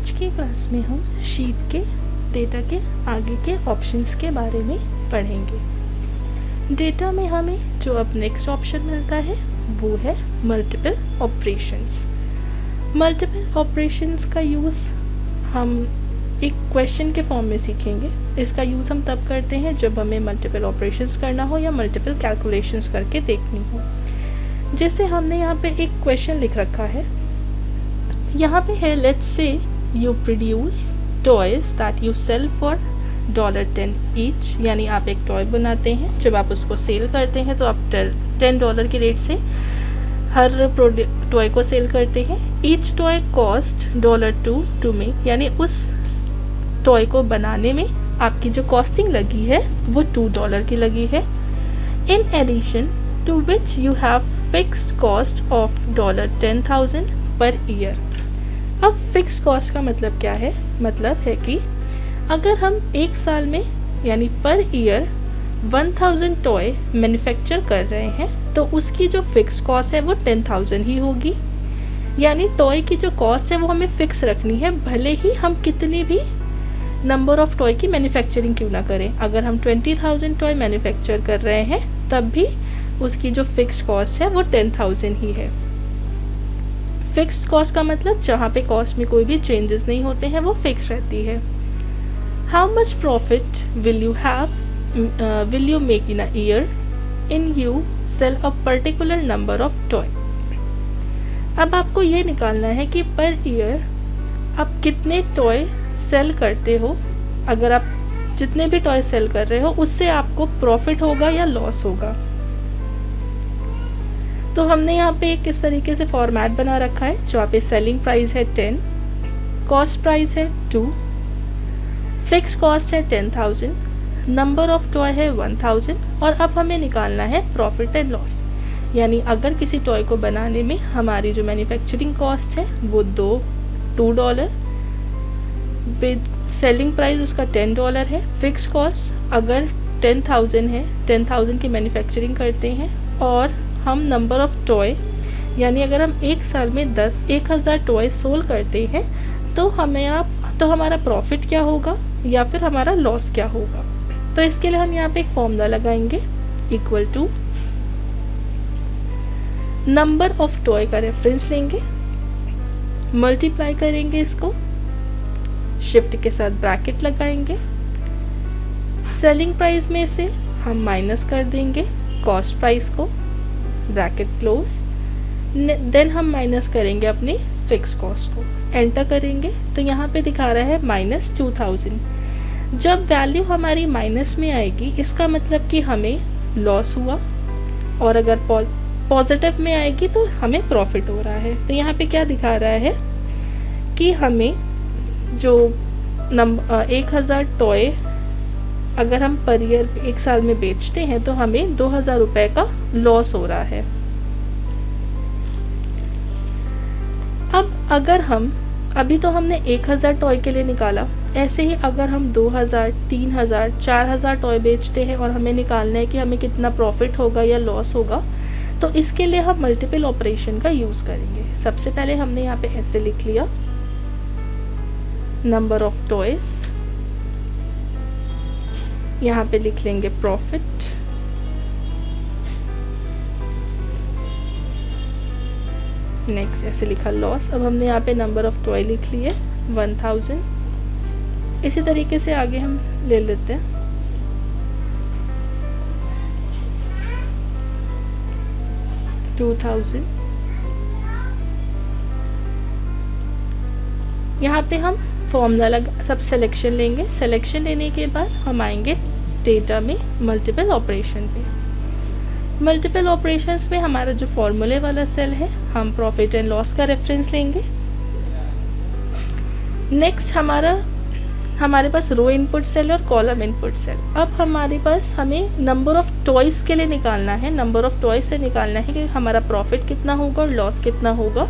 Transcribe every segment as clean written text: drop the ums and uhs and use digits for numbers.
आज की क्लास में हम शीट के डेटा के आगे के ऑप्शंस के बारे में पढ़ेंगे। डेटा में हमें जो अब नेक्स्ट ऑप्शन मिलता है वो है मल्टीपल ऑपरेशंस। मल्टीपल ऑपरेशंस का यूज़ हम एक क्वेश्चन के फॉर्म में सीखेंगे। इसका यूज़ हम तब करते हैं जब हमें मल्टीपल ऑपरेशंस करना हो या मल्टीपल कैलकुलेशंस करके देखनी हो। जैसे हमने यहाँ पे एक क्वेश्चन लिख रखा है, यहाँ पे है let's say you produce toys that you sell for $10 each, यानी आप एक टॉय बनाते हैं, जब आप उसको सेल करते हैं तो आप $10 के रेट से हर टॉय को सेल करते हैं। Each toy cost $2 to make, यानी उस टॉय को बनाने में आपकी जो कॉस्टिंग लगी है वो $2 की लगी है। In addition to which you have fixed cost of $10,000 per year. अब फिक्स कॉस्ट का मतलब क्या है? मतलब है कि अगर हम एक साल में यानी पर ईयर 1000 टॉय मैन्युफैक्चर कर रहे हैं तो उसकी जो फिक्स कॉस्ट है वो 10,000 ही होगी। यानी टॉय की जो कॉस्ट है वो हमें फिक्स रखनी है, भले ही हम कितनी भी नंबर ऑफ टॉय की मैन्युफैक्चरिंग क्यों ना करें। अगर हम 20,000 टॉय मैन्युफैक्चर कर रहे हैं तब भी उसकी जो फिक्स कॉस्ट है वो 10,000 ही है। फिक्स्ड कॉस्ट का मतलब जहाँ पे कॉस्ट में कोई भी चेंजेस नहीं होते हैं वो फिक्स रहती है। How much profit will you make in a year in you sell a particular number of toy. अब आपको ये निकालना है कि पर ईयर आप कितने टॉय सेल करते हो। अगर आप जितने भी टॉय सेल कर रहे हो उससे आपको प्रॉफिट होगा या लॉस होगा। तो हमने यहाँ पे एक इस तरीके से फॉर्मेट बना रखा है, जहाँ पे सेलिंग प्राइस है 10, कॉस्ट प्राइस है 2, फिक्स कॉस्ट है 10,000, नंबर ऑफ टॉय है 1000 और अब हमें निकालना है प्रॉफिट एंड लॉस। यानी अगर किसी टॉय को बनाने में हमारी जो मैन्युफैक्चरिंग कॉस्ट है वो $2, सेलिंग प्राइस उसका $10 है, फिक्स कॉस्ट अगर 10,000 है, 10,000 की मैन्युफैक्चरिंग करते हैं और हम नंबर ऑफ टॉय यानी अगर हम एक साल में 1000 टॉय सोल करते हैं तो हमारा प्रॉफिट क्या होगा या फिर हमारा लॉस क्या होगा। तो इसके लिए हम यहाँ पे एक फॉर्मूला लगाएंगे, equal to number of toy का रेफरेंस लेंगे, मल्टीप्लाई करेंगे इसको, शिफ्ट के साथ ब्रैकेट लगाएंगे, सेलिंग प्राइस में से हम माइनस कर देंगे कॉस्ट प्राइस को, ब्रैकेट क्लोज, देन हम माइनस करेंगे अपनी फिक्स कॉस्ट को, एंटर करेंगे तो यहाँ पे दिखा रहा है -2000। जब वैल्यू हमारी माइनस में आएगी इसका मतलब कि हमें लॉस हुआ और अगर पॉजिटिव में आएगी तो हमें प्रॉफिट हो रहा है। तो यहाँ पे क्या दिखा रहा है कि हमें जो 1000 टॉय अगर हम पर ईयर एक साल में बेचते हैं तो हमें 2000 रुपये का लॉस हो रहा है। अब अगर हम अभी तो हमने 1000 टॉय के लिए निकाला, ऐसे ही अगर हम 2000, 3000, 4000 टॉय बेचते हैं और हमें निकालना है कि हमें कितना प्रॉफिट होगा या लॉस होगा, तो इसके लिए हम मल्टीपल ऑपरेशन का यूज़ करेंगे। सबसे पहले हमने यहाँ पे ऐसे लिख लिया नंबर ऑफ टॉयज़, यहाँ पे लिख लेंगे प्रॉफिट, नेक्स्ट ऐसे लिखा लॉस। अब हमने यहाँ पे नंबर ऑफ टॉय लिख लिए 1000। इसी तरीके से आगे हम ले लेते हैं, $2000। यहाँ पे हम फॉर्मूला सब सिलेक्शन लेंगे, सिलेक्शन लेने के बाद हम आएंगे डेटा में मल्टीपल ऑपरेशन पे। मल्टीपल ऑपरेशंस में हमारा जो फॉर्मूले वाला सेल है हम प्रॉफिट एंड लॉस का रेफरेंस लेंगे। नेक्स्ट हमारे पास रो इनपुट सेल और कॉलम इनपुट सेल। अब हमारे पास हमें नंबर ऑफ टॉयज़ के लिए निकालना है, नंबर ऑफ टॉय से निकालना है कि हमारा प्रॉफिट कितना होगा और लॉस कितना होगा।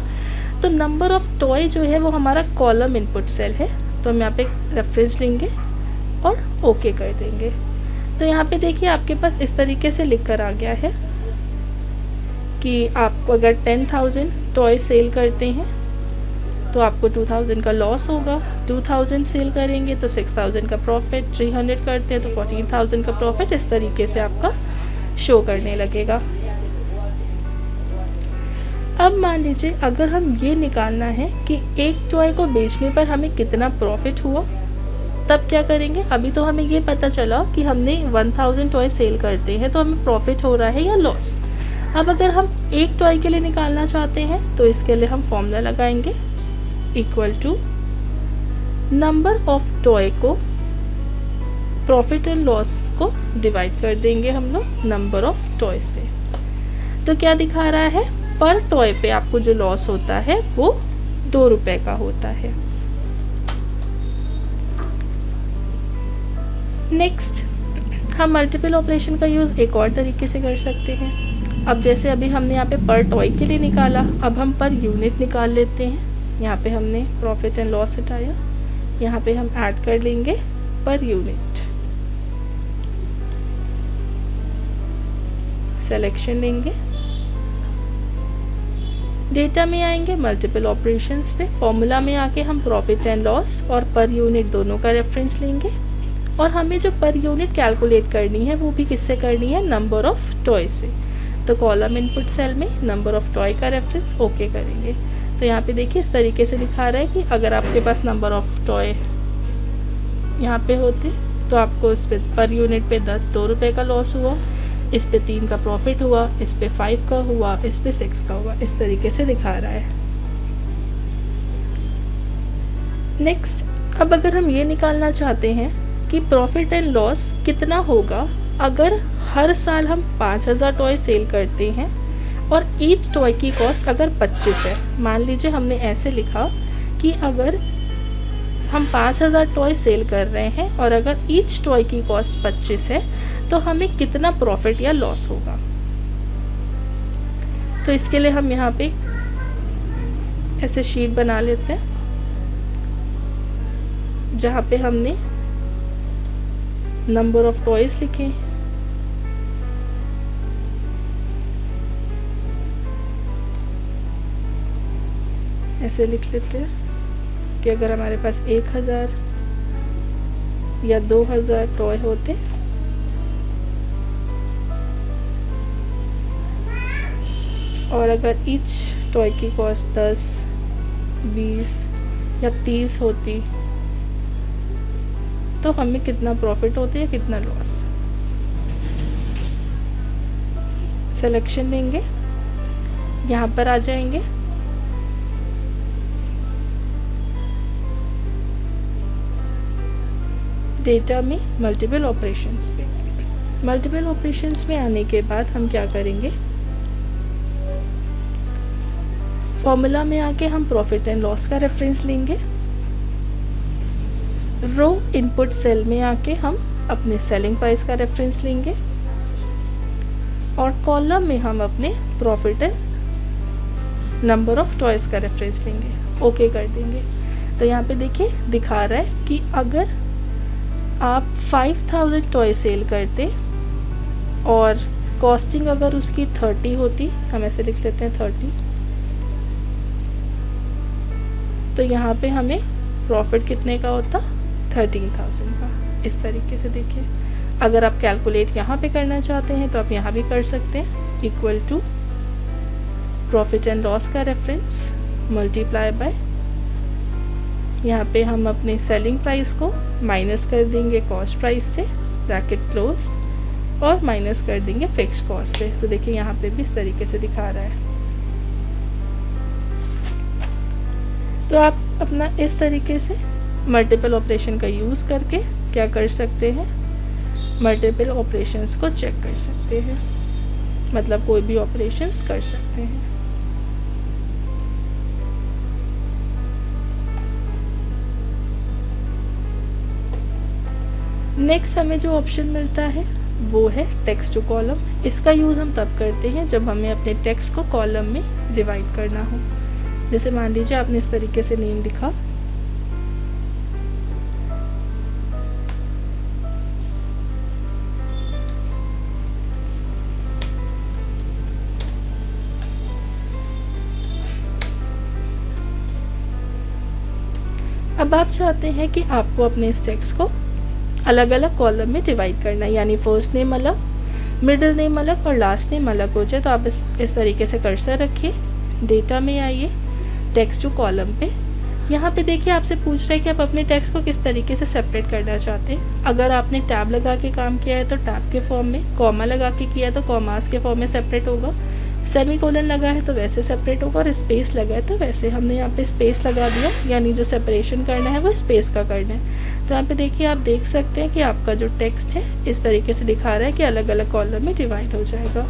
तो नंबर ऑफ टॉय जो है वो हमारा कॉलम इनपुट सेल है, तो हम यहाँ पे रेफरेंस लेंगे और ओके कर देंगे। तो यहाँ पे देखिए आपके पास इस तरीके से लिख कर आ गया है कि आप अगर 10,000 टॉय सेल करते हैं तो आपको 2000 का लॉस होगा। 2000 सेल करेंगे तो 6000 का प्रॉफिट, 300 करते हैं तो 14000 का प्रॉफिट। इस तरीके से आपका शो करने लगेगा। अब मान लीजिए अगर हम ये निकालना है कि एक टॉय को बेचने पर हमें कितना प्रॉफिट हुआ, तब क्या करेंगे। अभी तो हमें ये पता चला कि हमने 1000 टॉय सेल करते हैं तो हमें प्रॉफिट हो रहा है या लॉस। अब अगर हम एक टॉय के लिए निकालना चाहते हैं तो इसके लिए हम फॉर्मूला लगाएंगे, equal to number of toy को प्रॉफिट एंड लॉस को डिवाइड कर देंगे हम लोग नंबर ऑफ टॉय से। तो क्या दिखा रहा है, पर टॉय पे आपको जो लॉस होता है वो 2 रुपए का होता है। नेक्स्ट, हम मल्टीपल ऑपरेशन का यूज़ एक और तरीके से कर सकते हैं। अब जैसे अभी हमने यहाँ पे पर टॉय के लिए निकाला, अब हम पर यूनिट निकाल लेते हैं। यहाँ पे हमने प्रॉफिट एंड लॉस हटाया, यहाँ पे हम ऐड कर लेंगे पर यूनिट, सिलेक्शन लेंगे, डेटा में आएंगे मल्टीपल ऑपरेशंस पे, फॉर्मूला में आके हम प्रॉफिट एंड लॉस और पर यूनिट दोनों का रेफरेंस लेंगे। और हमें जो पर यूनिट कैलकुलेट करनी है वो भी किससे करनी है, नंबर ऑफ टॉय से। तो कॉलम इनपुट सेल में नंबर ऑफ टॉय का रेफरेंस ओके करेंगे। तो यहाँ पे देखिए इस तरीके से दिखा रहा है कि अगर आपके पास नंबर ऑफ टॉय यहाँ पे होते तो आपको इस पर यूनिट पे 2 रुपये का लॉस हुआ, इस पे 3 का प्रॉफिट हुआ, इस पे 5 का हुआ, इस पे 6 का हुआ। इस तरीके से दिखा रहा है। नेक्स्ट, अब अगर हम ये निकालना चाहते हैं कि प्रॉफिट एंड लॉस कितना होगा अगर हर साल हम 5000 टॉय सेल करते हैं और ईच टॉय की कॉस्ट अगर 25 है। मान लीजिए हमने ऐसे लिखा कि अगर हम 5000 टॉय सेल कर रहे हैं और अगर ईच टॉय की कॉस्ट 25 है तो हमें कितना प्रॉफिट या लॉस होगा। तो इसके लिए हम यहाँ पे ऐसे शीट बना लेते हैं जहाँ पे हमने नंबर ऑफ टॉयज लिखे, ऐसे लिख लेते हैं कि अगर हमारे पास 1000 या 2000 टॉय होते और अगर ईच टॉय की कॉस्ट 10, 20 या 30 होती तो हमें कितना प्रॉफिट होता है, कितना लॉस। सिलेक्शन लेंगे, यहाँ पर आ जाएंगे, डेटा में मल्टीपल ऑपरेशंस पे। मल्टीपल ऑपरेशंस में आने के बाद हम क्या करेंगे, फॉर्मूला में आके हम प्रॉफिट एंड लॉस का रेफरेंस लेंगे। रो इनपुट सेल में आके हम अपने सेलिंग प्राइस का रेफरेंस लेंगे और कॉलम में हम अपने profit and number of toys का रेफरेंस लेंगे, ओके कर देंगे। तो यहाँ पे देखिए दिखा रहा है कि अगर आप 5000 टॉय सेल करते और कॉस्टिंग अगर उसकी 30 होती, हम ऐसे लिख लेते हैं 30, तो यहाँ पे हमें प्रॉफिट कितने का होता, 13000 का। इस तरीके से देखिए, अगर आप कैलकुलेट यहाँ पे करना चाहते हैं तो आप यहाँ भी कर सकते हैं, equal to profit and loss का रेफरेंस मल्टीप्लाई बाय, यहाँ पे हम अपने सेलिंग प्राइस को माइनस कर देंगे कॉस्ट प्राइस से, ब्रैकेट क्लोज, और माइनस कर देंगे फिक्स कॉस्ट से। तो देखिए यहाँ पे भी इस तरीके से दिखा रहा है। तो आप अपना इस तरीके से मल्टीपल ऑपरेशन का यूज़ करके क्या कर सकते हैं, मल्टीपल ऑपरेशंस को चेक कर सकते हैं, मतलब कोई भी ऑपरेशंस कर सकते हैं। नेक्स्ट हमें जो ऑप्शन मिलता है वो है टेक्स्ट टू कॉलम। इसका यूज़ हम तब करते हैं जब हमें अपने टेक्स्ट को कॉलम में डिवाइड करना हो। जैसे मान लीजिए आपने इस तरीके से नेम लिखा, अब आप चाहते हैं कि आपको अपने इस टेक्स्ट को अलग अलग कॉलम में डिवाइड करना है, यानी फर्स्ट नेम अलग, मिडिल नेम अलग और लास्ट नेम अलग हो जाए। तो आप इस तरीके से कर्सर रखिए, डेटा में आइए, टेक्स्ट टू कॉलम पे। यहाँ पे देखिए आपसे पूछ रहा है कि आप अपने टेक्स्ट को किस तरीके से सेपरेट करना चाहते हैं। अगर आपने टैब लगा के काम किया है तो टैब के फॉर्म में, कॉमा लगा के किया है तो कॉमास के फॉर्म में सेपरेट होगा, सेमी कोलन लगा है तो वैसे सेपरेट होगा, और स्पेस लगा है तो वैसे। हमने यहाँ पे स्पेस लगा दिया, यानी जो सेपरेशन करना है वो स्पेस का करना है। तो यहाँ पे देखिए आप देख सकते हैं कि आपका जो टेक्स्ट है इस तरीके से दिखा रहा है कि अलग अलग कॉलम में डिवाइड हो जाएगा।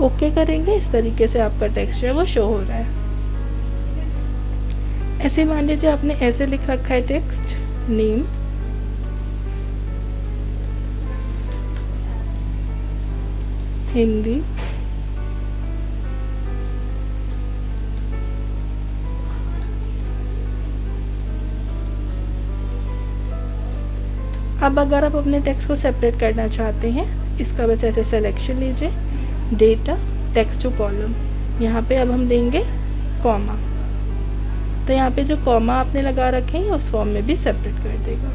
ओके करेंगे, इस तरीके से आपका टेक्स्ट जो है वो शो हो रहा है। ऐसे मान लीजिए आपने ऐसे लिख रखा है टेक्स्ट, नेम, हिंदी, अब अगर आप अपने टेक्स्ट को सेपरेट करना चाहते हैं, इसका बस ऐसे सिलेक्शन लीजिए, डेटा, टेक्स्ट टू कॉलम, यहाँ पे अब हम देंगे कॉमा। तो यहाँ पे जो कॉमा आपने लगा रखे हैं उस फॉर्म में भी सेपरेट कर देगा।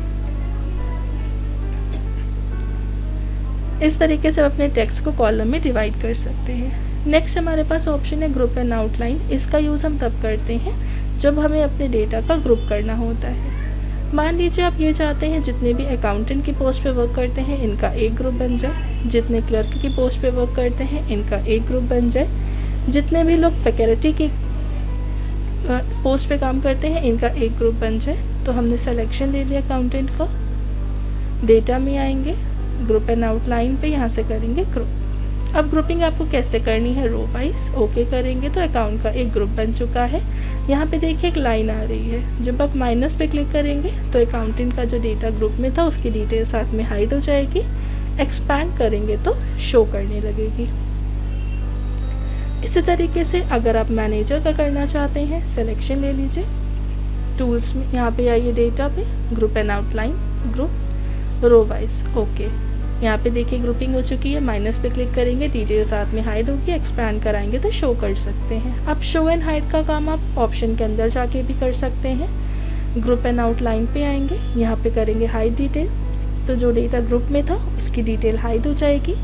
इस तरीके से अपने टेक्स्ट को कॉलम में डिवाइड कर सकते हैं। नेक्स्ट हमारे पास ऑप्शन है ग्रुप एंड आउटलाइन। इसका यूज़ हम तब करते हैं जब हमें अपने डेटा का ग्रुप करना होता है। मान लीजिए आप ये चाहते हैं जितने भी अकाउंटेंट की पोस्ट पे वर्क करते हैं इनका एक ग्रुप बन जाए, जितने क्लर्क की पोस्ट पे वर्क करते हैं इनका एक ग्रुप बन जाए, जितने भी लोग फैकल्टी की पोस्ट पे काम करते हैं इनका एक ग्रुप बन जाए। तो हमने सिलेक्शन ले लिया अकाउंटेंट का, डेटा में आएंगे, ग्रुप एंड आउटलाइन पे यहाँ से करेंगे ग्रुप। अब ग्रुपिंग आपको कैसे करनी है, रो वाइज। ओके करेंगे तो अकाउंट का एक ग्रुप बन चुका है। यहाँ पे देखिए एक लाइन आ रही है, जब आप माइनस पे क्लिक करेंगे तो अकाउंटेंट का जो डेटा ग्रुप में था उसकी डिटेल साथ में हाइड हो जाएगी। एक्सपैंड करेंगे तो शो करने लगेगी। इसी तरीके से अगर आप मैनेजर का करना चाहते हैं, सिलेक्शन ले लीजिए, टूल्स में यहाँ पे आइए, डेटा पे, group and outline, group, row wise. Okay, यहाँ पे देखिए ग्रुपिंग हो चुकी है। माइनस पे क्लिक करेंगे, डिटेल साथ में हाइड होगी, एक्सपैंड कराएंगे तो शो कर सकते हैं। अब शो एंड हाइड का काम आप ऑप्शन के अंदर जाके भी कर सकते हैं। ग्रुप एंड आउटलाइन पे आएंगे, यहाँ पे करेंगे हाइड डिटेल, तो जो डेटा ग्रुप में था उसकी डिटेल हाइड हो जाएगी।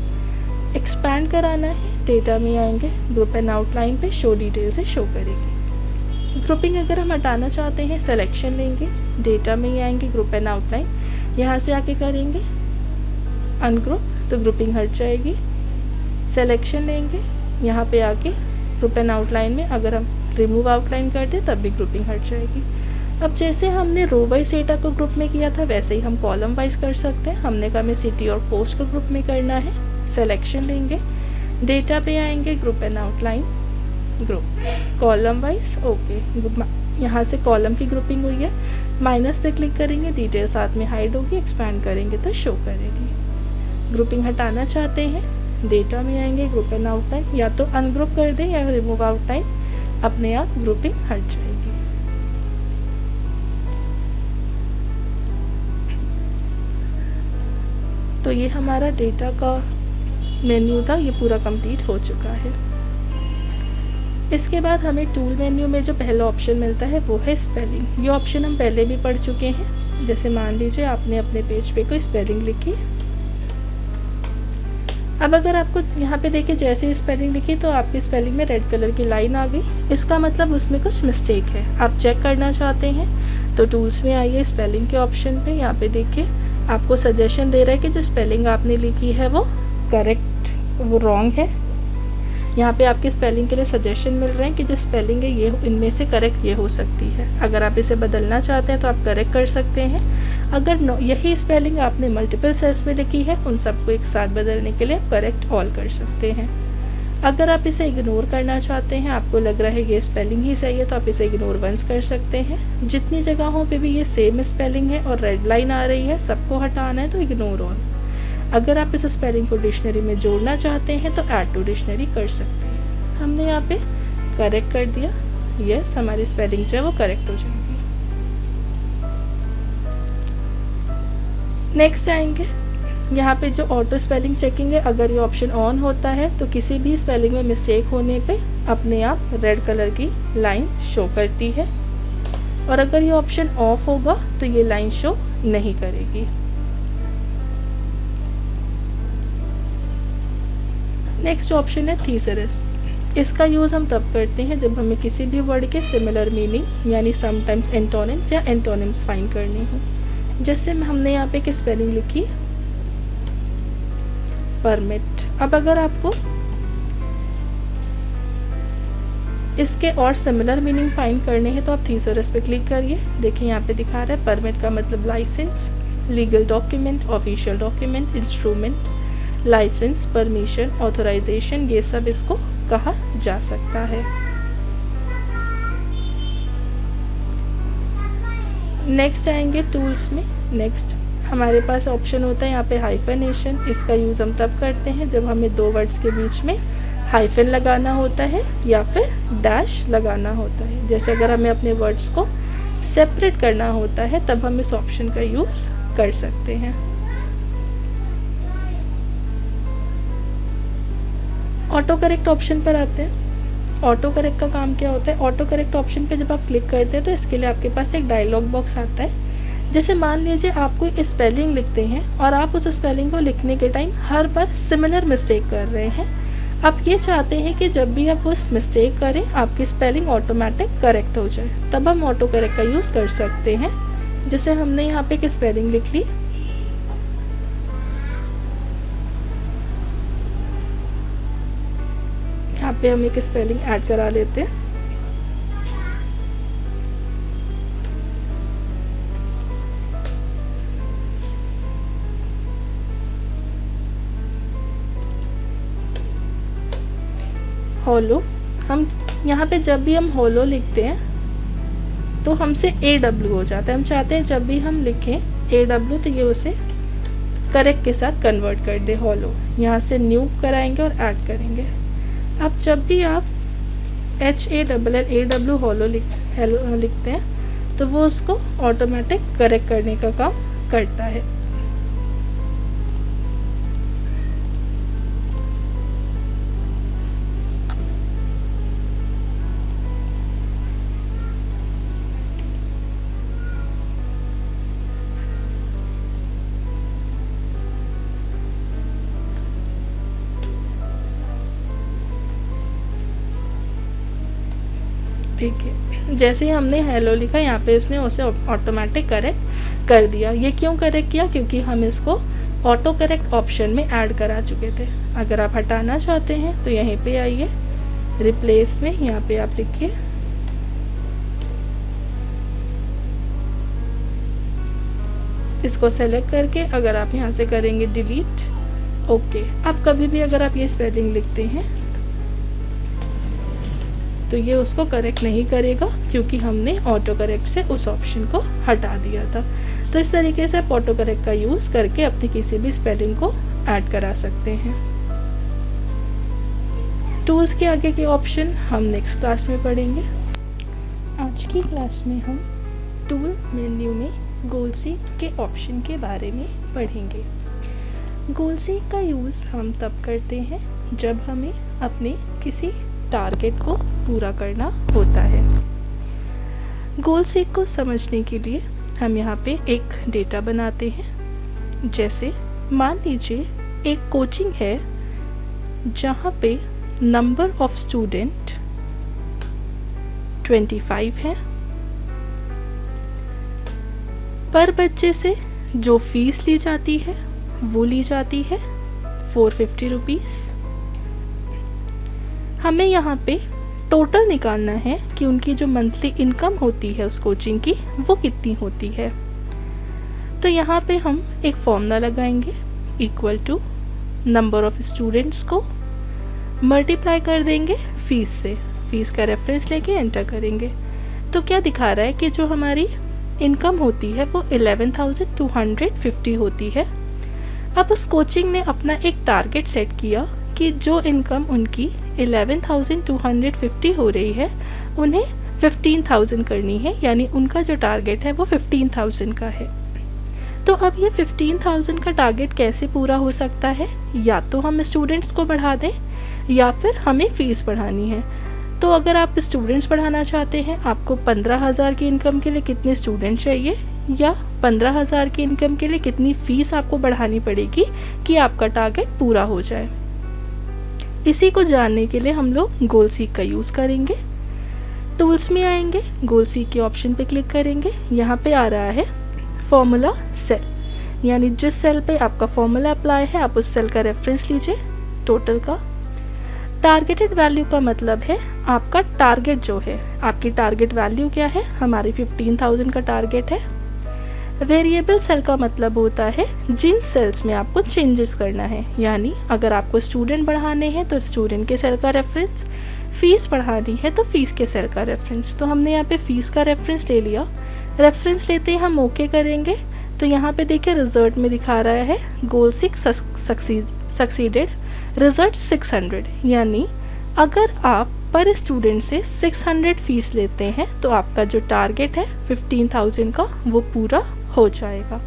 एक्सपैंड कराना है, डेटा में आएंगे, ग्रुप एंड आउटलाइन पे शो डिटेल से शो करेगी। ग्रुपिंग अगर हम हटाना चाहते हैं, सिलेक्शन लेंगे, डेटा में ही आएंगे, ग्रुप एंड आउटलाइन, यहाँ से आके करेंगे अनग्रुप तो ग्रुपिंग हट जाएगी। सिलेक्शन लेंगे, यहाँ पे आके ग्रुप एंड आउटलाइन में अगर हम रिमूव आउटलाइन कर दें तब भी ग्रुपिंग हट जाएगी। अब जैसे हमने रो वाइज डेटा को ग्रुप में किया था वैसे ही हम कॉलम वाइज कर सकते हैं। हमने कहा हमें सिटी और पोस्ट को ग्रुप में करना है। सिलेक्शन लेंगे, डेटा पे आएंगे, group and outline, group, column wise. Okay, यहाँ से कॉलम की ग्रुपिंग हुई है। माइनस पे क्लिक करेंगे, डिटेल साथ में हाइड होगी, एक्सपैंड करेंगे तो शो करेगी। ग्रुपिंग हटाना चाहते हैं, डेटा में आएंगे, ग्रुप एंड आउटलाइन, या तो अनग्रुप कर दें या रिमूव आउटलाइन, अपने आप ग्रुपिंग हट जाएगी। तो ये हमारा डेटा का मेन्यू था, ये पूरा कंप्लीट हो चुका है। इसके बाद हमें टूल मेन्यू में जो पहला ऑप्शन मिलता है वो है स्पेलिंग। ये ऑप्शन हम पहले भी पढ़ चुके हैं। जैसे मान लीजिए आपने अपने पेज पे कोई स्पेलिंग लिखी, अब अगर आपको यहाँ पे देखिए जैसे ही स्पेलिंग लिखी तो आपकी स्पेलिंग में रेड कलर की लाइन आ गई, इसका मतलब उसमें कुछ मिस्टेक है। आप चेक करना चाहते हैं तो टूल्स में आइए, स्पेलिंग के ऑप्शन पे, यहाँ पे देखिए आपको सजेशन दे रहा है कि जो स्पेलिंग आपने लिखी है वो करेक्ट, वो रॉन्ग है। यहाँ पे आपकी स्पेलिंग के लिए सजेशन मिल रहे हैं कि जो स्पेलिंग है ये इनमें से करेक्ट ये हो सकती है। अगर आप इसे बदलना चाहते हैं तो आप करेक्ट कर सकते हैं। अगर यही स्पेलिंग आपने मल्टीपल सेल्स में लिखी है, उन सबको एक साथ बदलने के लिए आप करेक्ट ऑल कर सकते हैं। अगर आप इसे इग्नोर करना चाहते हैं, आपको लग रहा है ये स्पेलिंग ही सही है, तो आप इसे इग्नोर वंस कर सकते हैं। जितनी जगहों पे भी ये सेम स्पेलिंग है और रेड लाइन आ रही है, सबको हटाना है तो इग्नोर ऑल। अगर आप इस स्पेलिंग को डिक्शनरी में जोड़ना चाहते हैं तो ऐड टू डिक्शनरी कर सकते हैं। हमने यहाँ पे करेक्ट कर दिया, यस, हमारी स्पेलिंग जो है वो करेक्ट हो जाएगी। नेक्स्ट आएंगे, यहाँ पे जो ऑटो स्पेलिंग चेकिंग है, अगर ये ऑप्शन ऑन होता है तो किसी भी स्पेलिंग में मिस्टेक होने पे अपने आप रेड कलर की लाइन शो करती है। और अगर ये ऑप्शन ऑफ होगा तो ये लाइन शो नहीं करेगी। नेक्स्ट ऑप्शन है थीसरस। इसका यूज़ हम तब करते हैं जब हमें किसी भी वर्ड के सिमिलर मीनिंग यानी समटाइम्स एंटोनिम्स या एंटोनिम्स फाइंड करने हो। जैसे हमने यहाँ पे एक स्पेलिंग लिखी परमिट। अब अगर आपको इसके और सिमिलर मीनिंग फाइंड करने हैं तो आप थीसरस पे क्लिक करिए। देखिए यहाँ पे दिखा रहा है परमिट का मतलब licence, legal document, official document, instrument, licence, permission, authorisation, ये सब इसको कहा जा सकता है। नेक्स्ट आएंगे टूल्स में। नेक्स्ट हमारे पास ऑप्शन होता है यहाँ पे हाइफनेशन। इसका यूज़ हम तब करते हैं जब हमें दो वर्ड्स के बीच में हाइफन लगाना होता है या फिर डैश लगाना होता है। जैसे अगर हमें अपने वर्ड्स को सेपरेट करना होता है तब हम इस ऑप्शन का यूज़ कर सकते हैं। ऑटो करेक्ट ऑप्शन पर आते हैं। ऑटो करेक्ट का काम क्या होता है? ऑटो करेक्ट ऑप्शन पे जब आप क्लिक करते हैं तो इसके लिए आपके पास एक डायलॉग बॉक्स आता है। जैसे मान लीजिए आप कोई स्पेलिंग लिखते हैं और आप उस स्पेलिंग को लिखने के टाइम हर बार सिमिलर मिस्टेक कर रहे हैं। आप ये चाहते हैं कि जब भी आप उस मिस्टेक करें आपकी स्पेलिंग ऑटोमेटिक करेक्ट हो जाए, तब हम ऑटो करेक्ट का यूज़ कर सकते हैं। जैसे हमने यहाँ पे एक स्पेलिंग लिख ली, यहाँ पे हम एक स्पेलिंग ऐड करा लेते हैं। होलो। हम यहाँ पे जब भी हम होलो लिखते हैं तो हमसे AW हो जाता है। हम चाहते हैं जब भी हम लिखें AW तो ये उसे करेक्ट के साथ कन्वर्ट कर दे होलो। यहाँ से न्यू कराएंगे और ऐड करेंगे। अब जब भी आप HALLAW होलो लिखते हैं तो वो उसको ऑटोमेटिक करेक्ट करने का काम करता है। ठीक है, जैसे ही हमने हेलो लिखा यहाँ पे उसने उसे ऑटोमेटिक करेक्ट कर दिया। ये क्यों करेक्ट किया? क्योंकि हम इसको ऑटो करेक्ट ऑप्शन में ऐड करा चुके थे। अगर आप हटाना चाहते हैं तो यहीं पे आइए, रिप्लेस में यहाँ पे आप लिखिए इसको सेलेक्ट करके अगर आप यहाँ से करेंगे डिलीट, ओके। अब कभी भी अगर आप ये स्पेलिंग लिखते हैं तो ये उसको करेक्ट नहीं करेगा क्योंकि हमने ऑटो करेक्ट से उस ऑप्शन को हटा दिया था। तो इस तरीके से आप ऑटो करेक्ट का यूज़ करके अपनी किसी भी स्पेलिंग को ऐड करा सकते हैं। टूल्स के आगे के ऑप्शन हम नेक्स्ट क्लास में पढ़ेंगे। आज की क्लास में हम टूल मेन्यू में गोल सीक के ऑप्शन के बारे में पढ़ेंगे। गोल सीक का यूज़ हम तब करते हैं जब हमें अपने किसी टारगेट को पूरा करना होता है। गोल सीक को समझने के लिए हम यहाँ पे एक डेटा बनाते हैं। जैसे मान लीजिए एक कोचिंग है जहाँ पे नंबर ऑफ स्टूडेंट 25 है। पर बच्चे से जो फीस ली जाती है वो ली जाती है 450 रुपीज़। हमें यहाँ पे टोटल निकालना है कि उनकी जो मंथली इनकम होती है उस कोचिंग की वो कितनी होती है। तो यहाँ पे हम एक फॉर्मूला लगाएंगे, equal to number of students को मल्टीप्लाई कर देंगे फीस से। फीस का रेफरेंस लेके एंटर करेंगे तो क्या दिखा रहा है कि जो हमारी इनकम होती है वो 11,250 होती है। अब उस कोचिंग ने अपना एक टारगेट सेट किया कि जो इनकम उनकी 11,250 हो रही है उन्हें 15,000 करनी है, यानी उनका जो टारगेट है वो 15,000 का है। तो अब ये 15,000 का टारगेट कैसे पूरा हो सकता है? या तो हम स्टूडेंट्स को बढ़ा दें या फिर हमें फ़ीस बढ़ानी है। तो अगर आप स्टूडेंट्स पढ़ाना चाहते हैं, आपको 15,000 की इनकम के लिए कितने स्टूडेंट चाहिए या 15,000 की इनकम के लिए कितनी फ़ीस आपको बढ़ानी पड़ेगी कि आपका टारगेट पूरा हो जाए। इसी को जानने के लिए हम लोग गोल सीक का यूज़ करेंगे। टूल्स में आएंगे, गोल सीक के ऑप्शन पे क्लिक करेंगे। यहाँ पे आ रहा है फॉर्मूला सेल, यानी जिस सेल पे आपका फॉर्मूला अप्लाई है आप उस सेल का रेफरेंस लीजिए। टोटल का टारगेटेड वैल्यू का मतलब है आपका टारगेट जो है, आपकी टारगेट वैल्यू क्या है, हमारी 15,000 का टारगेट है। वेरिएबल सेल का मतलब होता है जिन सेल्स में आपको चेंजेस करना है, यानी अगर आपको स्टूडेंट बढ़ाने हैं तो स्टूडेंट के सेल का रेफरेंस, फ़ीस बढ़ानी है तो फ़ीस के सेल का रेफरेंस। तो हमने यहाँ पे फ़ीस का रेफरेंस ले लिया। रेफरेंस लेते ही हम ओके करेंगे तो यहाँ पे देखिए रिजल्ट में दिखा रहा है गोल सीक सक्सीडेड, रिजल्ट 600, यानी अगर आप पर स्टूडेंट से 600 फ़ीस लेते हैं तो आपका जो टारगेट है 15,000 का वो पूरा हो जाएगा।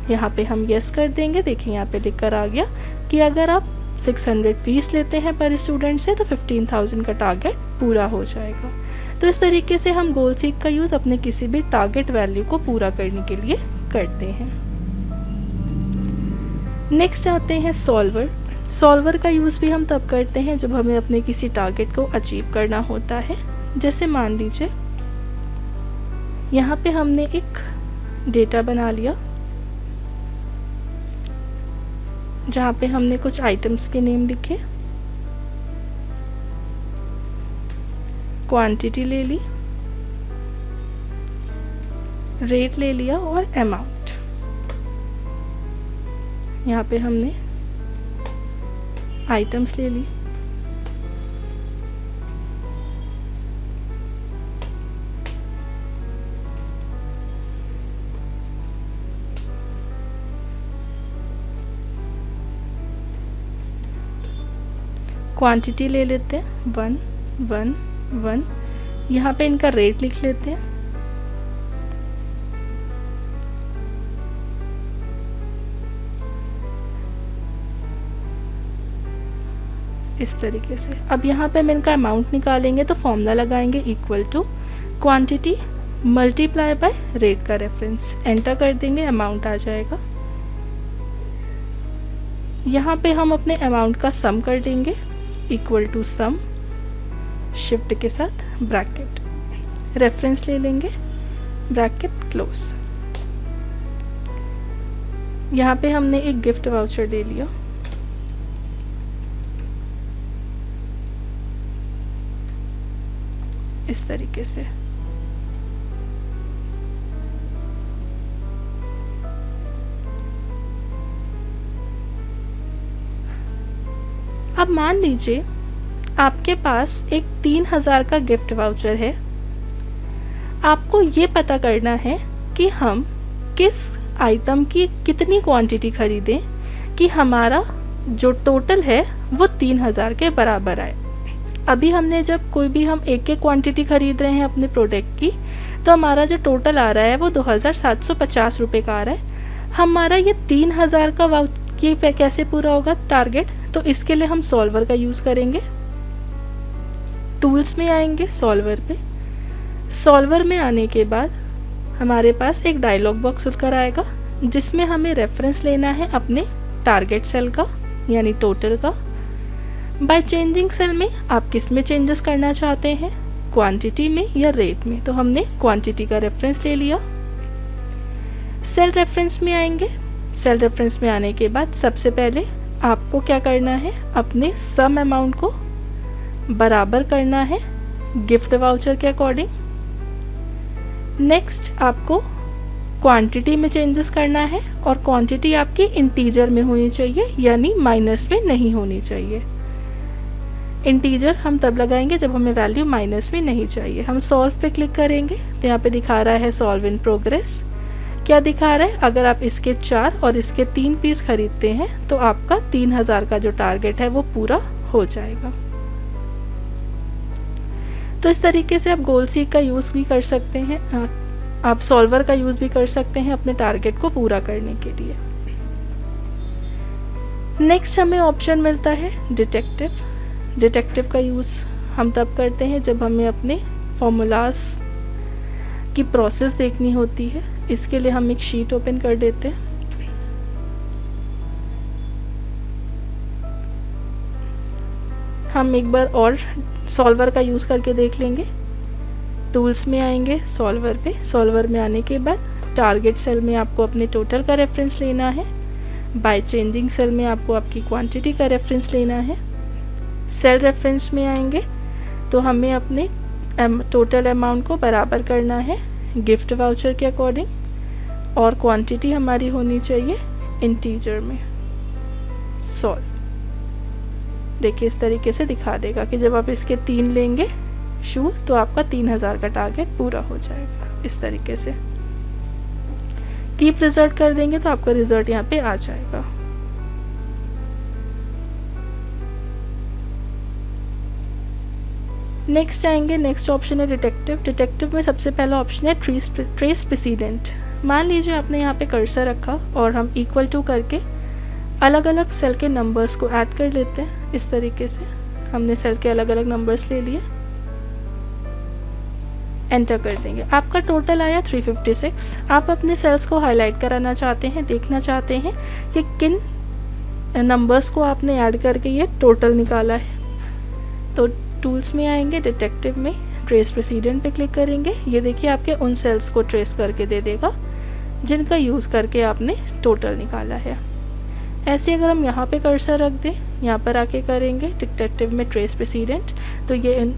यहाँ पे हम यस कर देंगे। देखिए यहाँ पे लिख कर आ गया कि अगर आप 600 फ़ीस लेते हैं पर स्टूडेंट से तो 15,000 का टारगेट पूरा हो जाएगा। तो इस तरीके से हम गोल सीक का यूज़ अपने किसी भी टारगेट वैल्यू को पूरा करने के लिए करते हैं। नेक्स्ट आते हैं सॉल्वर। सॉल्वर का यूज़ भी हम तब करते हैं जब हमें अपने किसी टारगेट को अचीव करना होता है। जैसे मान लीजिए यहाँ पे हमने एक डेटा बना लिया जहाँ पे हमने कुछ आइटम्स के नेम लिखे, क्वांटिटी ले ली, रेट ले लिया और अमाउंट। यहाँ पे हमने आइटम्स ले ली, क्वांटिटी ले लेते हैं 1 1 1। यहाँ पे इनका रेट लिख लेते हैं। इस तरीके से। अब यहाँ पे हम इनका अमाउंट निकालेंगे तो फॉर्मूला लगाएंगे equal to quantity multiply by rate का रेफरेंस, एंटर कर देंगे, अमाउंट आ जाएगा। यहाँ पे हम अपने अमाउंट का सम कर देंगे इक्वल टू सम, शिफ्ट के साथ ब्रैकेट, रेफरेंस ले लेंगे, ब्रैकेट क्लोज। यहाँ पे हमने एक गिफ्ट वाउचर ले लिया, इस तरीके से। अब मान लीजिए आपके पास एक 3,000 का गिफ्ट वाउचर है। आपको ये पता करना है कि हम किस आइटम की कितनी क्वांटिटी खरीदें कि हमारा जो टोटल है वो 3,000 के बराबर आए। अभी हमने जब कोई भी हम एक क्वांटिटी खरीद रहे हैं अपने प्रोडक्ट की, तो हमारा जो टोटल आ रहा है वो 2,750 रुपये का आ रहा है। हमारा ये 3,000 का वाउचर पे कैसे पूरा होगा टारगेट, तो इसके लिए हम सॉल्वर का यूज़ करेंगे। टूल्स में आएंगे, सॉल्वर पे। सॉल्वर में आने के बाद हमारे पास एक डायलॉग बॉक्स खुलकर आएगा जिसमें हमें रेफरेंस लेना है अपने टारगेट सेल का, यानी टोटल का। बाय चेंजिंग सेल में आप किस में चेंजेस करना चाहते हैं, क्वांटिटी में या रेट में, तो हमने क्वांटिटी का रेफरेंस ले लिया। सेल रेफरेंस में आएंगे। सेल रेफरेंस में आने के बाद सबसे पहले आपको क्या करना है, अपने सम अमाउंट को बराबर करना है गिफ्ट वाउचर के अकॉर्डिंग। नेक्स्ट आपको क्वांटिटी में चेंजेस करना है और क्वांटिटी आपकी इंटीजर में होनी चाहिए, यानी माइनस में नहीं होनी चाहिए। इंटीजर हम तब लगाएंगे जब हमें वैल्यू माइनस में नहीं चाहिए। हम सॉल्व पे क्लिक करेंगे तो यहाँ पे दिखा रहा है सॉल्व इन प्रोग्रेस। क्या दिखा रहा है, अगर आप इसके 4 और इसके 3 पीस खरीदते हैं तो आपका 3,000 का जो टारगेट है वो पूरा हो जाएगा। तो इस तरीके से आप गोल सीक का यूज़ भी कर सकते हैं, आप सॉल्वर का यूज़ भी कर सकते हैं अपने टारगेट को पूरा करने के लिए। नेक्स्ट हमें ऑप्शन मिलता है डिटेक्टिव। डिटेक्टिव का यूज़ हम तब करते हैं जब हमें अपने फॉर्मूलाज की प्रोसेस देखनी होती है। इसके लिए हम एक शीट ओपन कर देते हैं। हम एक बार और सॉल्वर का यूज़ करके देख लेंगे। टूल्स में आएंगे, सॉल्वर पे। सॉल्वर में आने के बाद टारगेट सेल में आपको अपने टोटल का रेफरेंस लेना है। बाय चेंजिंग सेल में आपको आपकी क्वांटिटी का रेफरेंस लेना है। सेल रेफरेंस में आएंगे तो हमें अपने टोटल अमाउंट को बराबर करना है गिफ्ट वाउचर के अकॉर्डिंग, और क्वांटिटी हमारी होनी चाहिए इंटीजर में। सॉल्व। देखिए इस तरीके से दिखा देगा कि जब आप इसके 3 लेंगे शू तो आपका 3000 का टारगेट पूरा हो जाएगा। इस तरीके से कीप रिजल्ट कर देंगे तो आपका रिजल्ट यहाँ पे आ जाएगा। नेक्स्ट आएंगे, नेक्स्ट ऑप्शन है डिटेक्टिव। डिटेक्टिव में सबसे पहला ऑप्शन है ट्रेस प्रेसिडेंट। मान लीजिए आपने यहाँ पे कर्सर रखा और हम इक्वल टू करके अलग अलग सेल के नंबर्स को ऐड कर लेते हैं। इस तरीके से हमने सेल के अलग अलग नंबर्स ले लिए, एंटर कर देंगे। आपका टोटल आया 356। आप अपने सेल्स को हाईलाइट कराना चाहते हैं, देखना चाहते हैं कि किन नंबर्स को आपने ऐड करके ये टोटल निकाला है। तो टूल्स में आएंगे, डिटेक्टिव में ट्रेस प्रेसिडेंट पे क्लिक करेंगे। ये देखिए आपके उन सेल्स को ट्रेस करके दे देगा जिनका यूज़ करके आपने टोटल निकाला है। ऐसे अगर हम यहाँ पे कर्सर रख दें, यहाँ पर आके करेंगे डिटेक्टिव में ट्रेस प्रेसिडेंट, तो ये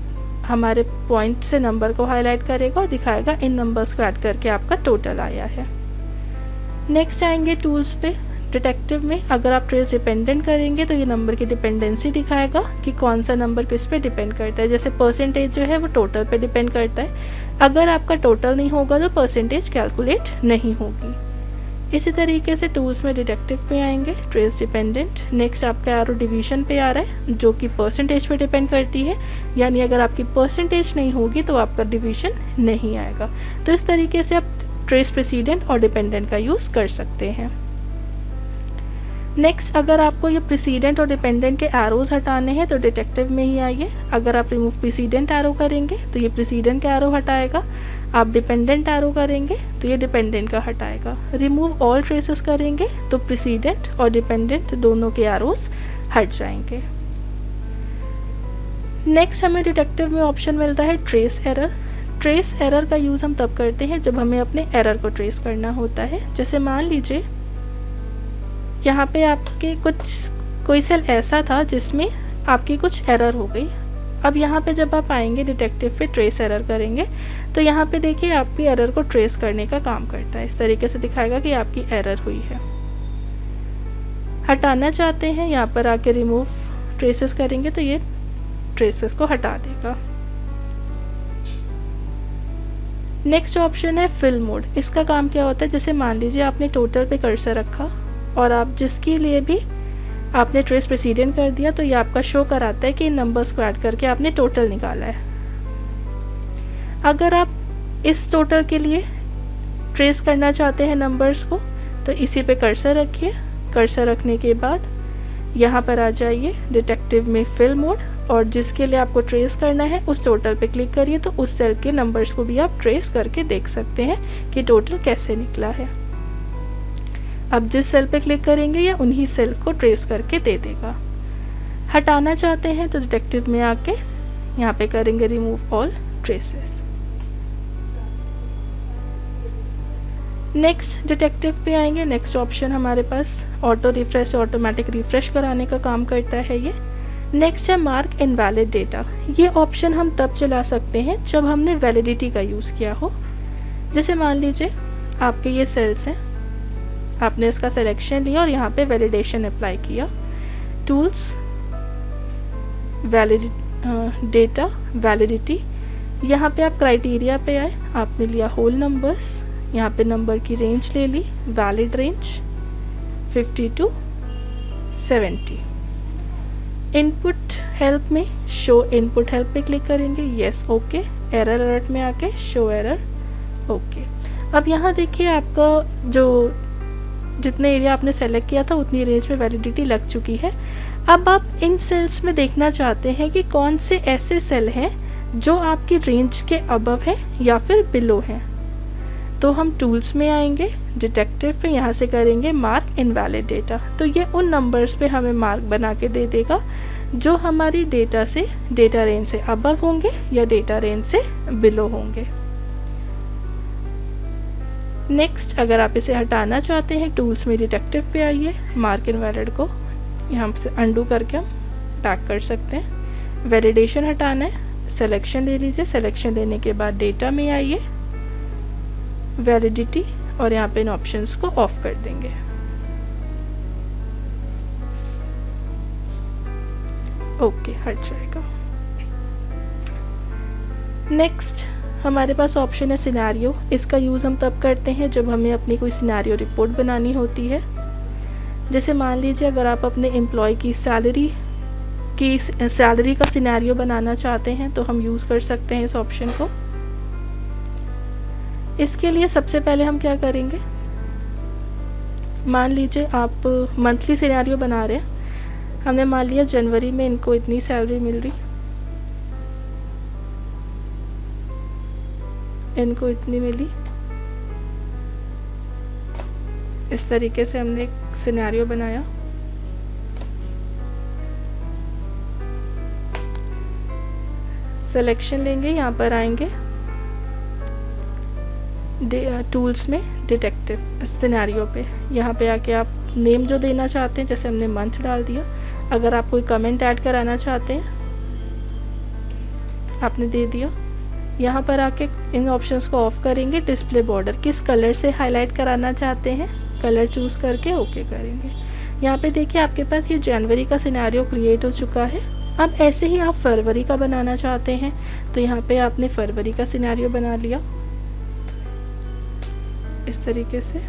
हमारे पॉइंट से नंबर को हाईलाइट करेगा और दिखाएगा इन नंबर्स को ऐड करके आपका टोटल आया है। नेक्स्ट आएंगे टूल्स पे। डिटेक्टिव में अगर आप ट्रेस डिपेंडेंट करेंगे तो ये नंबर की डिपेंडेंसी दिखाएगा कि कौन सा नंबर किस पे डिपेंड करता है। जैसे परसेंटेज जो है वो टोटल पे डिपेंड करता है। अगर आपका टोटल नहीं होगा तो परसेंटेज कैलकुलेट नहीं होगी। इसी तरीके से टूल्स में डिटेक्टिव पे आएंगे, ट्रेस डिपेंडेंट। नेक्स्ट आपका एरो डिवीजन पे आ रहा है जो कि परसेंटेज पे डिपेंड करती है, यानी अगर आपकी परसेंटेज नहीं होगी तो आपका डिवीजन नहीं आएगा। तो इस तरीके से आप ट्रेस प्रेसिडेंट और डिपेंडेंट का यूज़ कर सकते हैं। नेक्स्ट अगर आपको ये प्रेसिडेंट और डिपेंडेंट के एरोज हटाने हैं तो डिटेक्टिव में ही आइए। अगर आप रिमूव प्रेसिडेंट एरो करेंगे तो ये प्रेसिडेंट का एरो हटाएगा, आप डिपेंडेंट एरो करेंगे तो ये डिपेंडेंट का हटाएगा। रिमूव ऑल ट्रेसेस करेंगे तो प्रेसिडेंट और डिपेंडेंट दोनों के एरोज हट जाएंगे। नेक्स्ट हमें डिटेक्टिव में ऑप्शन मिलता है ट्रेस एरर। ट्रेस एरर का यूज़ हम तब करते हैं जब हमें अपने एरर को ट्रेस करना होता है। जैसे मान लीजिए यहाँ पे आपके कोई सेल ऐसा था जिसमें आपकी कुछ एरर हो गई। अब यहाँ पे जब आप आएंगे डिटेक्टिव पे ट्रेस एरर करेंगे तो यहाँ पे देखिए आपकी एरर को ट्रेस करने का काम करता है। इस तरीके से दिखाएगा कि आपकी एरर हुई है। हटाना चाहते हैं, यहाँ पर आके रिमूव ट्रेसेस करेंगे तो ये ट्रेसेस को हटा देगा। नेक्स्ट ऑप्शन है फिल मोड। इसका काम क्या होता है, जैसे मान लीजिए आपने टोटल पे कर्सर रखा और आप जिसके लिए भी आपने ट्रेस प्रेसिडेंट कर दिया तो ये आपका शो कराता है कि इन नंबर्स को ऐड करके आपने टोटल निकाला है। अगर आप इस टोटल के लिए ट्रेस करना चाहते हैं नंबर्स को तो इसी पे कर्सर रखिए। कर्सर रखने के बाद यहाँ पर आ जाइए डिटेक्टिव में फिल मोड, और जिसके लिए आपको ट्रेस करना है उस टोटल पे क्लिक करिए तो उस सेल के नंबर्स को भी आप ट्रेस करके देख सकते हैं कि टोटल कैसे निकला है। अब जिस सेल पे क्लिक करेंगे या उन्हीं सेल को ट्रेस करके दे देगा। हटाना चाहते हैं तो डिटेक्टिव में आके यहाँ पे करेंगे remove all traces. Next detective पे आएंगे। नेक्स्ट ऑप्शन हमारे पास ऑटो रिफ्रेश, ऑटोमेटिक रिफ्रेश कराने का काम करता है ये। नेक्स्ट है मार्क इनवैलिड डेटा। ये ऑप्शन हम तब चला सकते हैं जब हमने वैलिडिटी का यूज़ किया हो। जैसे मान लीजिए आपके ये सेल्स हैं, आपने इसका सिलेक्शन लिया और यहाँ पे वैलिडेशन अप्लाई किया। Tools, data, validity. यहाँ पे आप क्राइटेरिया पे आए, आपने लिया होल नंबर्स, यहाँ पे नंबर की रेंज ले ली, valid range 50 to 70। Input help में शो इनपुट हेल्प पे क्लिक करेंगे, येस ओके। एरर अलर्ट में आके शो एरर ओके। अब यहाँ देखिए आपका जो जितने एरिया आपने सेलेक्ट किया था उतनी रेंज में वैलिडिटी लग चुकी है। अब आप इन सेल्स में देखना चाहते हैं कि कौन से ऐसे सेल हैं जो आपकी रेंज के अबव है या फिर बिलो हैं। तो हम टूल्स में आएंगे, डिटेक्टिव पे यहाँ से करेंगे मार्क इनवैलिड डेटा। तो ये उन नंबर्स पे हमें मार्क बना के दे देगा जो हमारी डेटा रेंज से अबव होंगे या डेटा रेंज से बिलो होंगे। नेक्स्ट, अगर आप इसे हटाना चाहते हैं, टूल्स में डिटेक्टिव पे आइए, मार्क इनवैलिड को यहाँ से अंडू करके हम बैक कर सकते हैं। वैलिडेशन हटाना है, सिलेक्शन ले लीजिए, सिलेक्शन लेने के बाद डेटा में आइए, वैलिडिटी, और यहाँ पे इन ऑप्शंस को ऑफ कर देंगे। ओके, हट जाएगा। नेक्स्ट हमारे पास ऑप्शन है सिनेरियो। इसका यूज़ हम तब करते हैं जब हमें अपनी कोई सिनेरियो रिपोर्ट बनानी होती है। जैसे मान लीजिए अगर आप अपने एम्प्लॉय की सैलरी का सिनेरियो बनाना चाहते हैं तो हम यूज़ कर सकते हैं इस ऑप्शन को। इसके लिए सबसे पहले हम क्या करेंगे, मान लीजिए आप मंथली सिनेरियो बना रहे हैं। हमने मान लिया जनवरी में इनको इतनी सैलरी मिल रही, इनको इतनी मिली। इस तरीके से हमने एक सिनेरियो बनाया। सिलेक्शन लेंगे, यहाँ पर आएंगे टूल्स में डिटेक्टिव सिनेरियो पे। यहाँ पे आके आप नेम जो देना चाहते हैं, जैसे हमने मंथ डाल दिया। अगर आप कोई कमेंट ऐड कराना चाहते हैं आपने दे दिया। यहाँ पर आके इन ऑप्शंस को ऑफ करेंगे। डिस्प्ले बॉर्डर किस कलर से हाईलाइट कराना चाहते हैं, कलर चूज़ करके ओके करेंगे। यहाँ पे देखिए आपके पास ये जनवरी का सिनेरियो क्रिएट हो चुका है। अब ऐसे ही आप फरवरी का बनाना चाहते हैं तो यहाँ पे आपने फरवरी का सिनेरियो बना लिया इस तरीके से।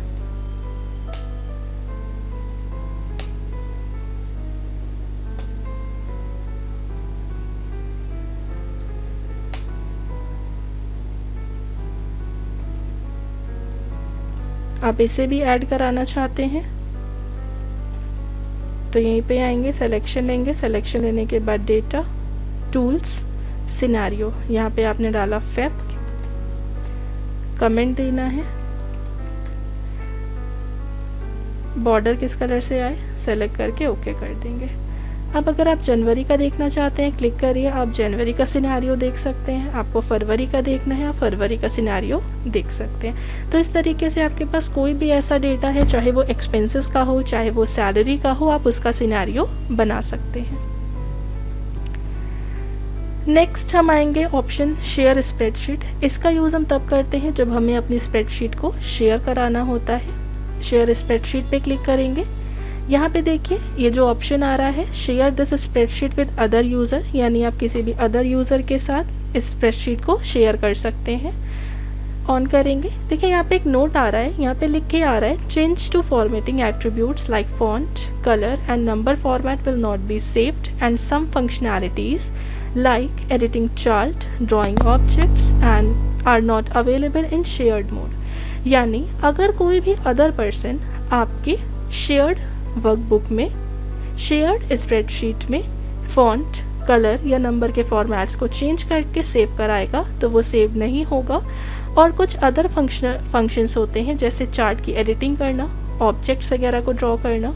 आप इसे भी ऐड कराना चाहते हैं तो यहीं पे आएंगे, सिलेक्शन लेंगे, सिलेक्शन लेने के बाद डेटा, टूल्स, सिनेरियो। यहाँ पे आपने डाला फेब, कमेंट देना है, बॉर्डर किस कलर से आए सेलेक्ट करके ओके कर देंगे। अब अगर आप जनवरी का देखना चाहते हैं, क्लिक करिए, आप जनवरी का सिनेरियो देख सकते हैं। आपको फरवरी का देखना है, आप फरवरी का सिनेरियो देख सकते हैं। तो इस तरीके से आपके पास कोई भी ऐसा डेटा है, चाहे वो एक्सपेंसेस का हो, चाहे वो सैलरी का हो, आप उसका सिनेरियो बना सकते हैं। नेक्स्ट हम आएंगे ऑप्शन शेयर स्प्रेडशीट। इसका यूज़ हम तब करते हैं जब हमें अपनी स्प्रेडशीट को शेयर कराना होता है। शेयर स्प्रेडशीट पे क्लिक करेंगे। यहाँ पे देखिए ये जो ऑप्शन आ रहा है, share this spreadsheet with other user, यानी आप किसी भी अदर यूज़र के साथ इस स्प्रेडशीट को शेयर कर सकते हैं। ऑन करेंगे, देखिए यहाँ पे एक नोट आ रहा है, यहाँ पे लिख के आ रहा है change to formatting attributes like font, colour and number format will not be saved and some functionalities like editing chart, drawing objects and are not available in shared mode. यानी अगर कोई भी अदर पर्सन आपके shared workbook में, shared spreadsheet में font, colour या number के formats को चेंज करके सेव कराएगा तो वो सेव नहीं होगा। और कुछ अदर फंक्शंस होते हैं जैसे चार्ट की एडिटिंग करना, ऑब्जेक्ट्स वगैरह को ड्रॉ करना,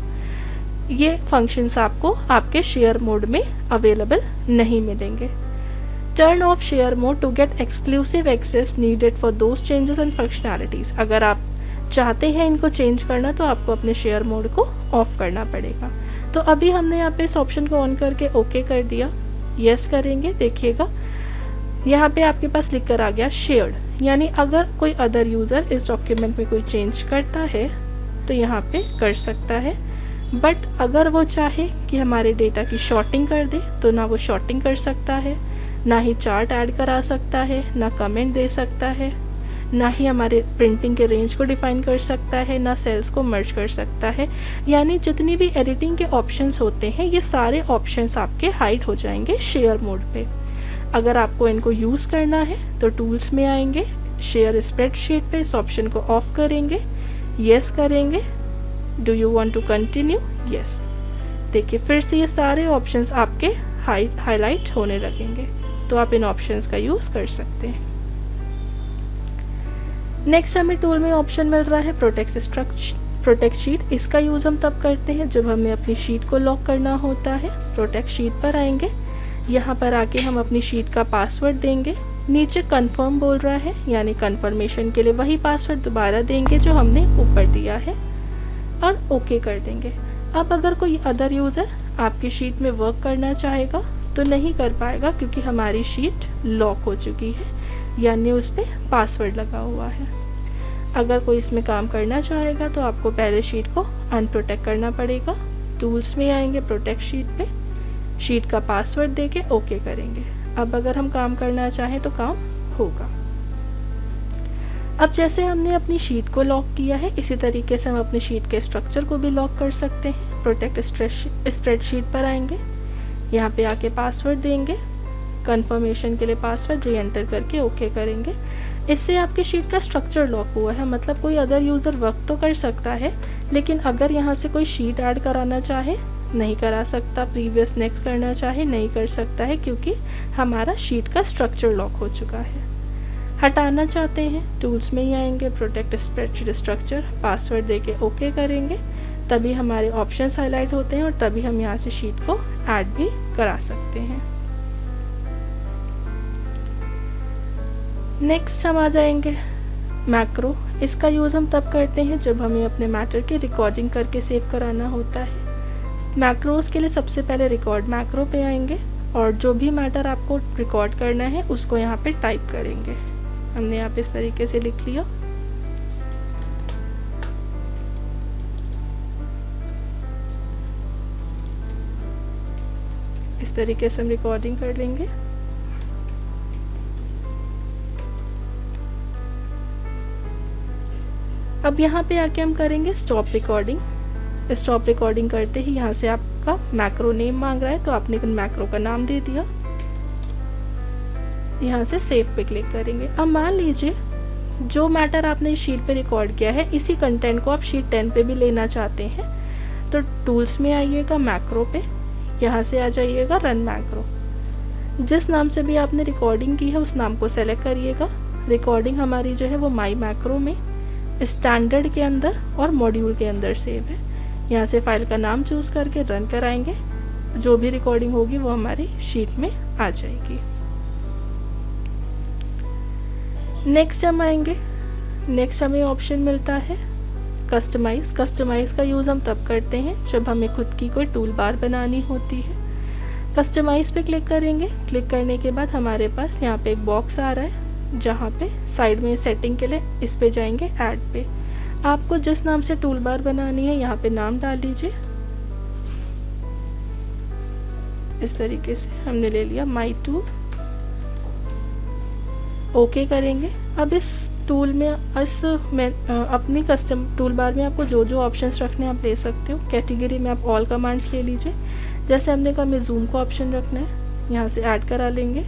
ये फंक्शंस आपको आपके शेयर मोड में अवेलेबल नहीं मिलेंगे। Turn off share mode to get exclusive access needed for those changes and functionalities. अगर आप चाहते हैं इनको चेंज करना तो आपको अपने शेयर मोड को ऑफ करना पड़ेगा। तो अभी हमने यहाँ पे इस ऑप्शन को ऑन करके ओके कर दिया, यस करेंगे। देखिएगा यहाँ पे आपके पास लिख कर आ गया शेयर्ड, यानी अगर कोई अदर यूज़र इस डॉक्यूमेंट में कोई चेंज करता है तो यहाँ पे कर सकता है। बट अगर वो चाहे कि हमारे डेटा की शॉर्टिंग कर दे तो ना वो शॉर्टिंग कर सकता है, ना ही चार्ट ऐड करा सकता है, ना कमेंट दे सकता है, ना ही हमारे प्रिंटिंग के रेंज को डिफ़ाइन कर सकता है, ना सेल्स को मर्ज कर सकता है। यानी जितनी भी एडिटिंग के ऑप्शंस होते हैं ये सारे ऑप्शंस आपके हाइड हो जाएंगे शेयर मोड पे। अगर आपको इनको यूज़ करना है तो टूल्स में आएंगे, शेयर स्प्रेडशीट पे इस ऑप्शन को ऑफ करेंगे, येस करेंगे। Do you want to continue, yes. देखिए फिर से ये सारे ऑप्शंस आपके हाईलाइट होने लगेंगे, तो आप इन ऑप्शंस का यूज़ कर सकते हैं। नेक्स्ट हमें टूल में ऑप्शन मिल रहा है प्रोटेक्ट शीट। इसका यूज़ हम तब करते हैं जब हमें अपनी शीट को लॉक करना होता है। प्रोटेक्ट शीट पर आएंगे, यहाँ पर आके हम अपनी शीट का पासवर्ड देंगे। नीचे कंफर्म बोल रहा है, यानी कंफर्मेशन के लिए वही पासवर्ड दोबारा देंगे जो हमने ऊपर दिया है और ओके कर देंगे। अब अगर कोई अदर यूज़र आपकी शीट में वर्क करना चाहेगा तो नहीं कर पाएगा, क्योंकि हमारी शीट लॉक हो चुकी है, यानी उस पर पासवर्ड लगा हुआ है। अगर कोई इसमें काम करना चाहेगा तो आपको पहले शीट को अनप्रोटेक्ट करना पड़ेगा। टूल्स में आएंगे, प्रोटेक्ट शीट पे, शीट का पासवर्ड देके ओके करेंगे। अब अगर हम काम करना चाहें तो काम होगा। अब जैसे हमने अपनी शीट को लॉक किया है, इसी तरीके से हम अपनी शीट के स्ट्रक्चर को भी लॉक कर सकते हैं। प्रोटेक्ट स्प्रेडशीट पर आएंगे, यहाँ पे आके पासवर्ड देंगे, कंफर्मेशन के लिए पासवर्ड री एंटर करके ओके करेंगे। इससे आपकी शीट का स्ट्रक्चर लॉक हुआ है, मतलब कोई अदर यूज़र वर्क तो कर सकता है, लेकिन अगर यहाँ से कोई शीट ऐड कराना चाहे नहीं करा सकता, प्रीवियस नेक्स्ट करना चाहे नहीं कर सकता है, क्योंकि हमारा शीट का स्ट्रक्चर लॉक हो चुका है। हटाना चाहते हैं, टूल्स में ही आएंगे, प्रोटेक्ट स्प्रेडशीट स्ट्रक्चर, पासवर्ड देके ओके करेंगे, तभी हमारे ऑप्शंस हाईलाइट होते हैं और तभी हम यहाँ से शीट को ऐड भी करा सकते हैं। नेक्स्ट हम आ जाएंगे मैक्रो। इसका यूज़ हम तब करते हैं जब हमें अपने मैटर की रिकॉर्डिंग करके सेव कराना होता है। मैक्रोस के लिए सबसे पहले रिकॉर्ड मैक्रो पे आएंगे और जो भी मैटर आपको रिकॉर्ड करना है उसको यहाँ पे टाइप करेंगे। हमने यहाँ पे इस तरीके से लिख लिया। इस तरीके से हम रिकॉर्डिंग कर लेंगे। अब यहाँ पे आके हम करेंगे स्टॉप रिकॉर्डिंग। स्टॉप रिकॉर्डिंग करते ही यहाँ से आपका मैक्रो नेम मांग रहा है, तो आपने मैक्रो का नाम दे दिया। यहाँ से सेव पे क्लिक करेंगे। अब मान लीजिए जो मैटर आपने शीट पे रिकॉर्ड किया है, इसी कंटेंट को आप शीट 10 पे भी लेना चाहते हैं, तो टूल्स में आइएगा, मैक्रो पे, यहाँ से आ जाइएगा रन मैक्रो। जिस नाम से भी आपने रिकॉर्डिंग की है उस नाम को सेलेक्ट करिएगा। रिकॉर्डिंग हमारी जो है वो माई मैक्रो में स्टैंडर्ड के अंदर और मॉड्यूल के अंदर सेव है। यहाँ से फाइल का नाम चूज़ करके रन कराएंगे, जो भी रिकॉर्डिंग होगी वो हमारी शीट में आ जाएगी। नेक्स्ट हम आएंगे, नेक्स्ट हमें ऑप्शन मिलता है कस्टमाइज़। कस्टमाइज़ का यूज़ हम तब करते हैं जब हमें खुद की कोई टूल बार बनानी होती है। कस्टमाइज़ पे क्लिक करेंगे। क्लिक करने के बाद हमारे पास यहाँ पे एक बॉक्स आ रहा है, जहाँ पे साइड में सेटिंग के लिए इस पे जाएंगे, ऐड पे। आपको जिस नाम से टूल बार बनानी है यहाँ पे नाम डाल दीजिए। इस तरीके से हमने ले लिया माई टूल, ओके करेंगे। अब इस टूल में अपनी कस्टम टूल बार में आपको जो जो ऑप्शंस रखने हैं आप ले सकते हो। कैटेगरी में आप ऑल कमांड्स ले लीजिए। जैसे हमने कहा हमें जूम का ऑप्शन रखना है, यहाँ से ऐड करा लेंगे।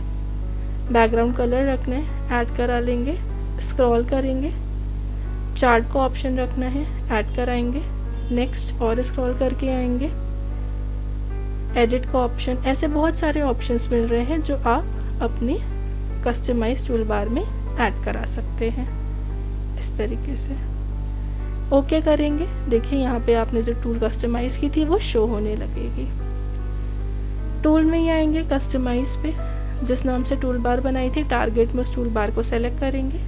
बैकग्राउंड कलर रखना है, ऐड करा लेंगे। स्क्रॉल करेंगे, चार्ट का ऑप्शन रखना है, ऐड कराएंगे। नेक्स्ट और स्क्रॉल करके आएंगे, एडिट का ऑप्शन। ऐसे बहुत सारे ऑप्शंस मिल रहे हैं जो आप अपनी कस्टमाइज टूल बार में ऐड करा सकते हैं। इस तरीके से ओके करेंगे। देखिए यहाँ पे आपने जो टूल कस्टमाइज़ की थी वो शो होने लगेगी। टूल में ही आएंगे, कस्टमाइज पे जिस नाम से टूल बार बनाई थी, टारगेट में उस टूल बार को सेलेक्ट करेंगे।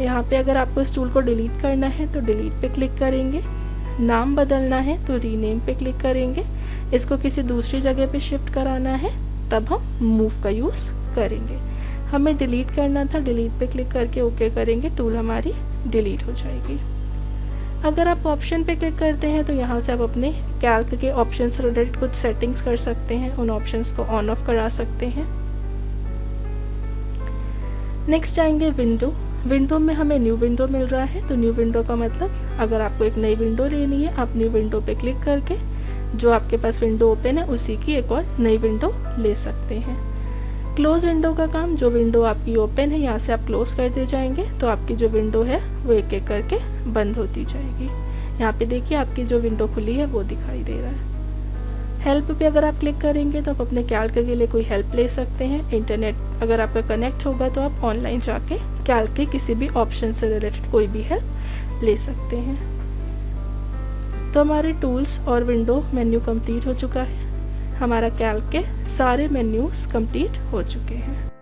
यहाँ पे अगर आपको इस टूल को डिलीट करना है तो डिलीट पे क्लिक करेंगे। नाम बदलना है तो रीनेम पे क्लिक करेंगे। इसको किसी दूसरी जगह पे शिफ्ट कराना है तब हम मूव का यूज़ करेंगे। हमें डिलीट करना था, डिलीट पे क्लिक करके ओके करेंगे, टूल हमारी डिलीट हो जाएगी। अगर आप ऑप्शन पे क्लिक करते हैं तो यहाँ से आप अपने कैल्क के ऑप्शन से रिलेटेड कुछ सेटिंग्स कर सकते हैं, उन ऑप्शंस को ऑन ऑफ करा सकते हैं। नेक्स्ट आएंगे विंडो। विंडो में हमें न्यू विंडो मिल रहा है, तो न्यू विंडो का मतलब अगर आपको एक नई विंडो लेनी है, आप न्यू विंडो पे क्लिक करके जो आपके पास विंडो ओपन है उसी की एक और नई विंडो ले सकते हैं। क्लोज विंडो का काम, जो विंडो आपकी ओपन है यहाँ से आप क्लोज करते जाएंगे तो आपकी जो विंडो है वो एक एक करके बंद होती जाएगी। यहाँ पे देखिए आपकी जो विंडो खुली है वो दिखाई दे रहा है। हेल्प पे अगर आप क्लिक करेंगे तो आप अपने कैल्क के लिए कोई हेल्प ले सकते हैं। इंटरनेट अगर आपका कनेक्ट होगा तो आप ऑनलाइन जाके कैल्क के किसी भी ऑप्शन से रिलेटेड कोई भी हेल्प ले सकते हैं। तो हमारे टूल्स और विंडो मेन्यू कंप्लीट हो चुका है। हमारा कैल्क के सारे मेन्यूज़ कंप्लीट हो चुके हैं।